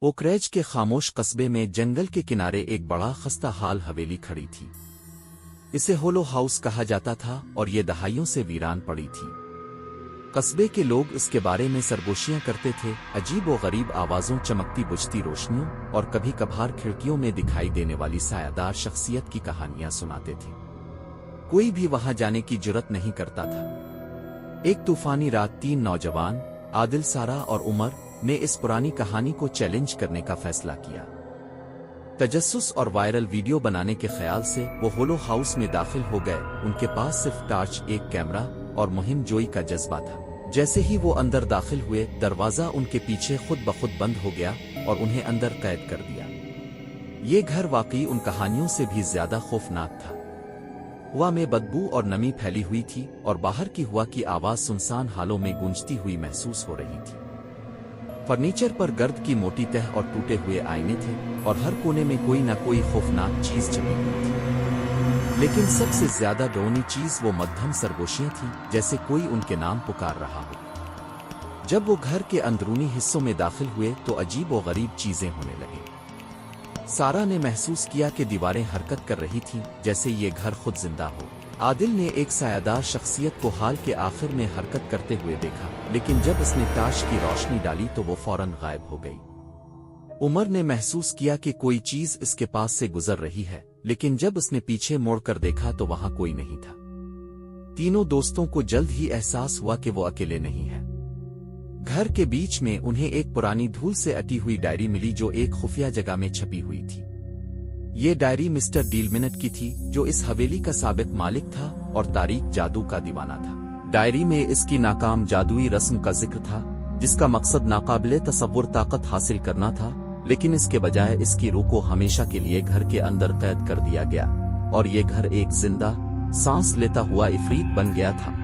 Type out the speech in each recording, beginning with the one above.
ओकरेज के खामोश कस्बे में जंगल के किनारे एक बड़ा खस्ता हाल हवेली खड़ी थी। इसे होलो हाउस कहा जाता था और ये दहाइयों से वीरान पड़ी थी। कस्बे के लोग इसके बारे में सरगोशियां करते थे, अजीब व गरीब आवाजों, चमकती बुझती रोशनियों और कभी कभार खिड़कियों में दिखाई देने वाली सायादार शख्सियत की कहानियां सुनाते थे। कोई भी वहां जाने की जुर्रत नहीं करता था। एक तूफानी रात 3 नौजवान आदिल, सारा और उमर ने इस पुरानी कहानी को चैलेंज करने का फैसला किया। तजस्सुस और वायरल वीडियो बनाने के ख्याल से वो होलो हाउस में दाखिल हो गए। उनके पास सिर्फ टार्च, एक कैमरा और मुहिम जोई का जज्बा था। जैसे ही वो अंदर दाखिल हुए, दरवाजा उनके पीछे खुद ब खुद बंद हो गया और उन्हें अंदर कैद कर दिया। ये घर वाकई उन कहानियों से भी ज्यादा खौफनाक था। हवा में बदबू और नमी फैली हुई थी और बाहर की हवा की आवाज सुनसान हालों में गूंजती हुई महसूस हो रही थी। फर्नीचर पर गर्द की मोटी तह और टूटे हुए आईने थे और हर कोने में कोई न कोई खौफनाक चीज छिपी हुई थी। लेकिन सबसे ज्यादा डरावनी चीज वो मध्यम सरगोशियां थीं, जैसे कोई उनके नाम पुकार रहा हो। जब वो घर के अंदरूनी हिस्सों में दाखिल हुए तो अजीब व गरीब चीजें होने लगी। सारा ने महसूस किया कि दीवारें हरकत कर रही थीं, जैसे ये घर खुद जिंदा हो। आदिल ने एक सायादार शख्सियत को हाल के आखिर में हरकत करते हुए देखा, लेकिन जब उसने टार्च की रोशनी डाली तो वो फौरन गायब हो गई। उमर ने महसूस किया कि कोई चीज इसके पास से गुजर रही है, लेकिन जब उसने पीछे मोड़कर देखा तो वहां कोई नहीं था। तीनों दोस्तों को जल्द ही एहसास हुआ कि वो अकेले नहीं है। घर के बीच में उन्हें एक पुरानी धूल से अटी हुई डायरी मिली जो एक खुफिया जगह में छपी हुई थी। ये डायरी मिस्टर डीलमिनट की थी, जो इस हवेली का साबिक मालिक था और तारीख जादू का दीवाना था। डायरी में इसकी नाकाम जादुई रस्म का जिक्र था, जिसका मकसद नाकाबिले तसव्वुर ताकत हासिल करना था, लेकिन इसके बजाय इसकी रूह को हमेशा के लिए घर के अंदर कैद कर दिया गया और ये घर एक जिंदा सांस लेता हुआ इफरीत बन गया था।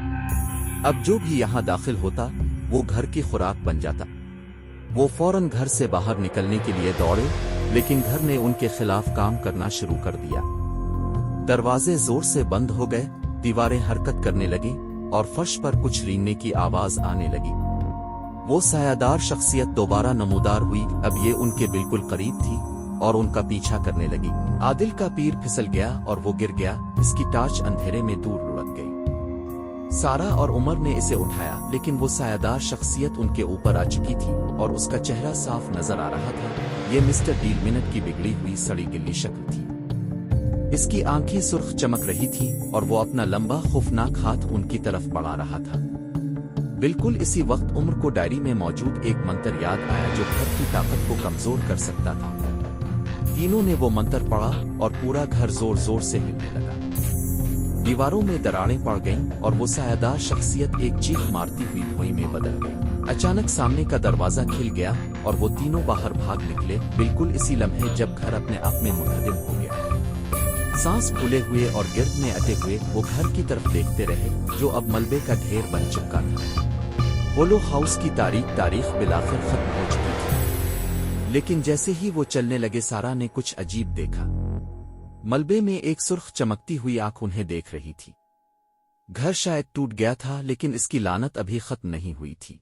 अब जो भी यहाँ दाखिल होता वो घर की खुराक बन जाता। वो फौरन घर से बाहर निकलने के लिए दौड़े, लेकिन घर ने उनके खिलाफ काम करना शुरू कर दिया। दरवाजे जोर से बंद हो गए, दीवारें हरकत करने लगी और फर्श पर कुछ रेंगने की आवाज आने लगी। वो सायादार शख्सियत दोबारा नमूदार हुई। अब ये उनके बिल्कुल करीब थी और उनका पीछा करने लगी। आदिल का पैर फिसल गया और वो गिर गया। इसकी टार्च अंधेरे में दूर लुढ़क गई। सारा और उमर ने इसे उठाया, लेकिन वो सायादार शख्सियत उनके ऊपर आ चुकी थी और उसका चेहरा साफ नजर आ रहा था। ये मिस्टर डीलमिनट की बिगड़ी हुई सड़ी गिल्ली शक्ल थी। इसकी आंखें सुर्ख चमक रही थी और वो अपना लंबा खौफनाक हाथ उनकी तरफ बढ़ा रहा था। बिल्कुल इसी वक्त उमर को डायरी में मौजूद एक मंत्र याद आया जो घर की ताकत को कमजोर कर सकता था। तीनों ने वो मंत्र पढ़ा और पूरा घर जोर जोर से हिलने लगा। दीवारों में दरारें पड़ गईं और वो सायादार शख्सियत एक चीख मारती हुई धुएं में बदल गई। अचानक सामने का दरवाजा खिल गया और वो तीनों बाहर भाग निकले, बिल्कुल इसी लम्हे जब घर अपने आप में मुनहदिम हो गया। सांस फूले हुए और गिर्द में अटे हुए वो घर की तरफ देखते रहे, जो अब मलबे का ढेर बन चुका था। होलो हाउस की तारीख बिलाखिर खत्म हो चुकी थी। लेकिन जैसे ही वो चलने लगे, सारा ने कुछ अजीब देखा। मलबे में एक सुर्ख चमकती हुई आंख उन्हें देख रही थी। घर शायद टूट गया था, लेकिन इसकी लानत अभी खत्म नहीं हुई थी।